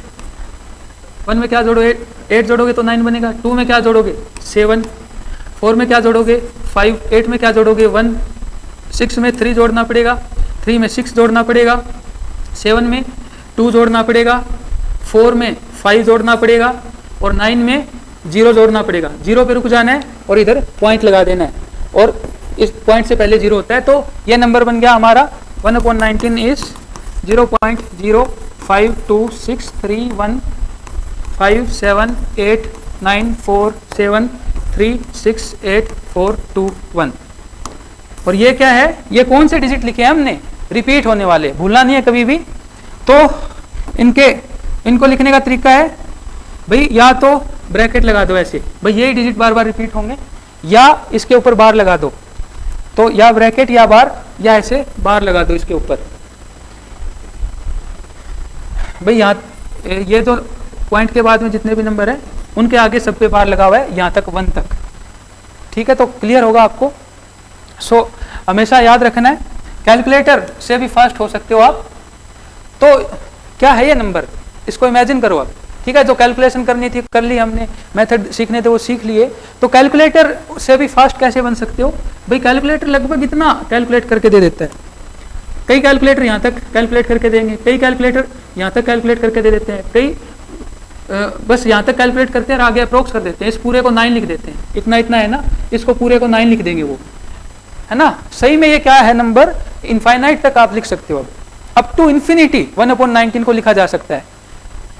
में क्या जोड़ोगे, 8 जोड़ोगे तो 9 बनेगा। 2 में क्या जोड़ोगे 7, 4 में क्या जोड़ोगे 5, 8 में क्या जोड़ोगे 1, 6 में 3 जोड़ना पड़ेगा, 3 में 6 जोड़ना पड़ेगा, 7 में 2 जोड़ना पड़ेगा, 4 में 5 जोड़ना पड़ेगा और 9 में 0 जोड़ना पड़ेगा। 0 पे रुक जाना है और इधर पॉइंट लगा देना है और इस पॉइंट से पहले 0 होता है। तो यह नंबर बन गया हमारा 1/19 इज 0.0526315 7 8 9 4 7 3 6 8 4 2 1। और ये क्या है, ये कौन से डिजिट लिखे हैं हमने, रिपीट होने वाले, भूलना नहीं है कभी भी। तो इनको लिखने का तरीका है भाई, या तो ब्रैकेट लगा दो ऐसे, भाई यही डिजिट बार बार रिपीट होंगे, या इसके ऊपर बार लगा दो। तो या ब्रैकेट या बार, या ऐसे बार लगा दो इसके ऊपर। भाई यहाँ ये तो पॉइंट के बाद में जितने भी नंबर है उनके आगे सब पे बार लगा हुआ है, यहाँ तक 1 तक। ठीक है, तो क्लियर होगा आपको। सो हमेशा याद रखना है, कैलकुलेटर से भी फास्ट हो सकते हो आप। तो क्या है ये नंबर, इसको इमेजिन करो आप। ठीक है, जो कैलकुलेशन करनी थी कर ली हमने, मेथड सीखने थे वो सीख लिए। तो कैलकुलेटर से भी फास्ट कैसे बन सकते हो भाई, कैलकुलेटर लगभग इतना कैलकुलेट करके दे देता है। कई कैलकुलेटर यहाँ तक कैलकुलेट करके देंगे, कई कैलकुलेटर यहाँ तक कैलकुलेट करके दे देते हैं, कई बस यहाँ तक कैलकुलेट करते हैं और आगे अप्रोक्स कर देते हैं। इस पूरे को 9 लिख देते हैं, इतना इतना है ना, इसको पूरे को 9 लिख देंगे वो, है ना। सही में ये क्या है नंबर, इनफाइनाइट तक आप लिख सकते हो। अप टू इन्फिनिटी 1/19 को लिखा जा सकता है।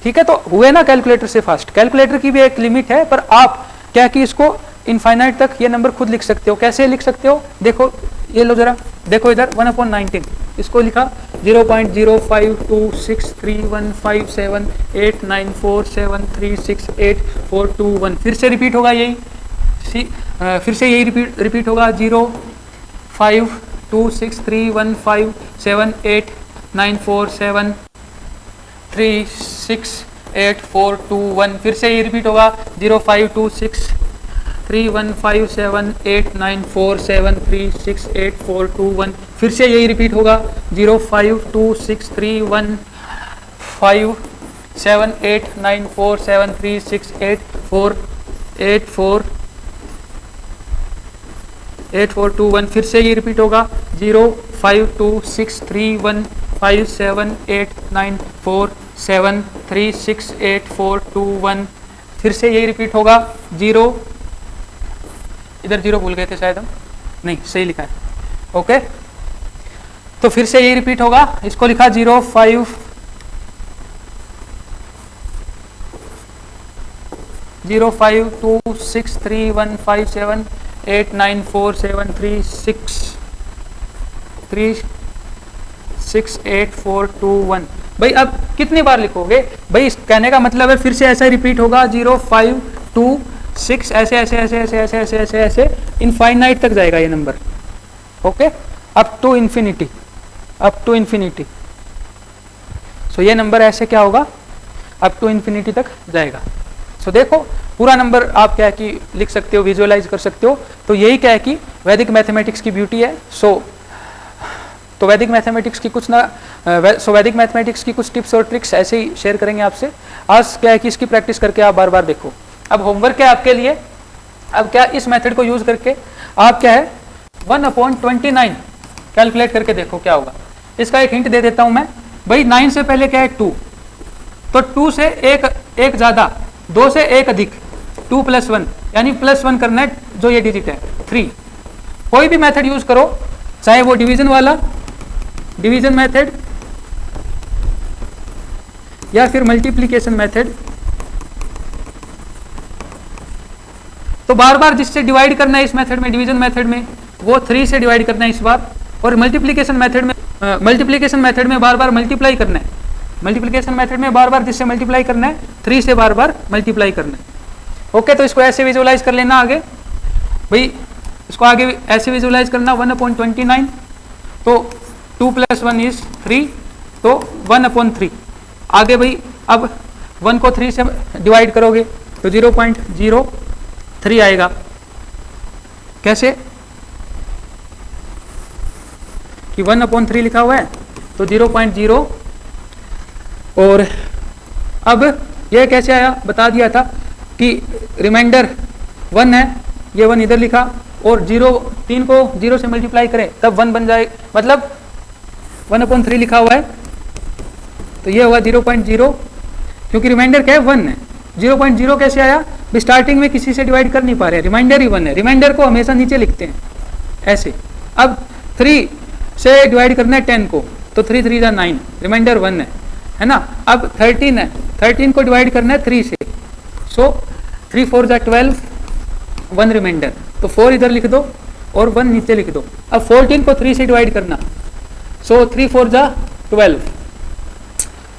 ठीक है, तो हुए ना कैलकुलेटर से फास्ट। कैलकुलेटर की भी एक लिमिट है, पर आप क्या कि इसको इनफाइनाइट तक ये नंबर खुद लिख सकते हो। कैसे लिख सकते हो, देखो ये लो जरा, देखो इधर 1/19 इसको लिखा 0.0522631578947368421। फिर से रिपीट होगा यही, फिर से यही रिपीट होगा 0526315789473684221। फिर से यही रिपीट होगा 0526315789473684221। फिर से यही रिपीट होगा 0526315789473684221। फिर से यही रिपीट होगा 0526315789473684221। फिर से यही रिपीट होगा 0, इधर 0 भूल गए थे शायद हम, नहीं सही लिखा है। ओके, तो फिर से यही रिपीट होगा, इसको लिखा 0526315789473684221। भाई अब कितनी बार लिखोगे भाई, इस कहने का मतलब है फिर से ऐसा रिपीट होगा 052 ऐसे ऐसे ऐसे ऐसे ऐसे ऐसे ऐसे ऐसे इनफाइनाइट तक जाएगा ये नंबर। Okay, up to infinity, up to infinity. So ये नंबर ऐसे क्या होगा, अप टू इन्फिनिटी तक जाएगा। सो देखो पूरा नंबर आप क्या है कि लिख सकते हो, विजुअलाइज कर सकते हो। तो यही क्या है कि वैदिक मैथमेटिक्स की ब्यूटी है। तो वैदिक मैथमेटिक्स की वैदिक मैथमेटिक्स की कुछ टिप्स और ट्रिक्स ऐसे ही शेयर करेंगे आपसे। आज क्या है कि इसकी प्रैक्टिस करके आप बार बार देखो। अब होमवर्क है आपके लिए, अब क्या इस मेथड को यूज करके आप क्या है 1/29 कैलकुलेट करके देखो क्या होगा। इसका एक हिंट दे देता हूं मैं भाई। 9 से पहले क्या है 2, तो 2 से एक ज्यादा, 2 से एक अधिक, 2 + 1 यानी +1 करना है जो ये डिजिट है 3। कोई भी मेथड यूज करो, चाहे वो डिवीजन वाला, डिवीजन मेथड या फिर मल्टीप्लिकेशन मेथड। तो बार बार जिससे डिवाइड करना है इस मेथड में, डिवीजन मेथड में, वो 3 से डिवाइड करना है इस बार। और मल्टीप्लिकेशन मेथड में बार बार मल्टीप्लाई करना है। मल्टीप्लिकेशन मेथड में बार बार जिससे मल्टीप्लाई करना है 3 से बार बार मल्टीप्लाई करना है। ओके, तो इसको ऐसे विजुअलाइज कर लेना आगे भाई। इसको आगे ऐसे विजुअलाइज करना 1/29, तो 2 + 1 = 3, तो 1/3। आगे भाई अब 1 को 3 से डिवाइड करोगे तो 0.03 आएगा। कैसे कि 1/3 लिखा हुआ है तो 0.0। और अब यह कैसे आया बता दिया था कि रिमाइंडर 1 है, ये 1 इधर लिखा, और 3 को 0 से मल्टीप्लाई करें तब 1 बन जाए, मतलब 1/3 लिखा हुआ है तो ये हुआ 0.0, क्योंकि रिमाइंडर क्या है 1 है। 0.0 कैसे आया, स्टार्टिंग में किसी से डिवाइड कर नहीं पा रहे, रिमाइंडर ही 1 है। रिमाइंडर को हमेशा नीचे लिखते हैं ऐसे। अब 3 से डिवाइड करना है 10 को, तो 3 × 3 = 9, रिमाइंडर 1 है ना। अब 13 है, 13 को डिवाइड करना है 3 से, सो 3 × 4 = 12, 1 रिमाइंडर, तो 4 इधर लिख दो और 1 नीचे लिख दो। अब 14 को 3 से डिवाइड करना, सो 3 × 4 = 12,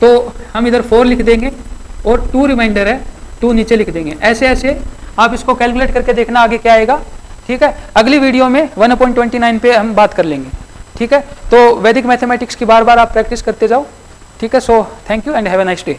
तो हम इधर 4 लिख देंगे और 2 रिमाइंडर है, 2 नीचे लिख देंगे। ऐसे ऐसे आप इसको कैलकुलेट करके देखना आगे क्या आएगा। ठीक है, अगली वीडियो में 1/29 पे हम बात कर लेंगे। ठीक है, तो वैदिक मैथमेटिक्स की बार बार आप प्रैक्टिस करते जाओ। ठीक है, so thank you and have a nice day.